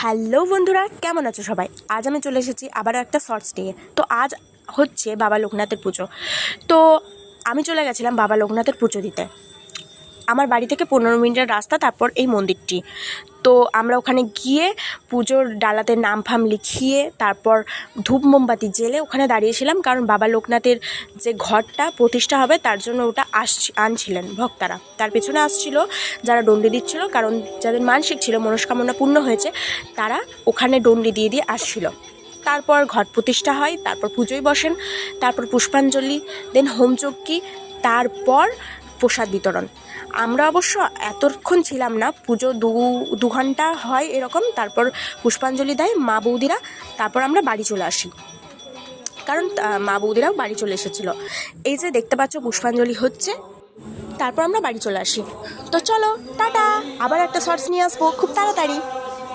Hello বন্ধুরা, কেমন আছো সবাই? আজ আমি চলে এসেছি আবারও একটা শর্টস নিয়ে। তো আজ হচ্ছে বাবা লোকনাথের পুজো। তো আমি চলে গেছিলাম বাবা লোকনাথের পুজো দিতে। আমার বাড়ি থেকে 15 মিনিটের রাস্তা, তারপর এই মন্দিরটি। তো আমরা ওখানে গিয়ে পুজোর ডালাতে নাম ফাম লিখিয়ে তারপর ধূপ মোমবাতি জেলে ওখানে দাঁড়িয়েছিলাম, কারণ বাবা লোকনাথের যে ঘরটা প্রতিষ্ঠা হবে তার জন্য ওটা আনছিলেন ভক্তারা। তার পেছনে আসছিল যারা ডন্ডি দিচ্ছিল, কারণ যাদের মানসিক ছিল, মনস্কামনা পূর্ণ হয়েছে, তারা ওখানে ডন্ডি দিয়ে দিয়ে আসছিল। তারপর ঘট প্রতিষ্ঠা হয়, তারপর পুজোয় বসেন, তারপর পুষ্পাঞ্জলি, দেন হোমযজ্ঞ, তারপর প্রসাদ বিতরণ। আমরা অবশ্য এতক্ষণ ছিলাম না, পুজো দু ঘন্টা হয় এরকম, তারপর পুষ্পাঞ্জলি দেয় মা বৌদিরা, তারপর আমরা বাড়ি চলে আসি, কারণ মা বৌদিরাও বাড়ি চলে এসেছিলো। এই যে দেখতে পাচ্ছ পুষ্পাঞ্জলি হচ্ছে, তারপর আমরা বাড়ি চলে আসি। তো চলো টাটা, আবার একটা শর্টস নিয়ে আসবো খুব তাড়াতাড়ি।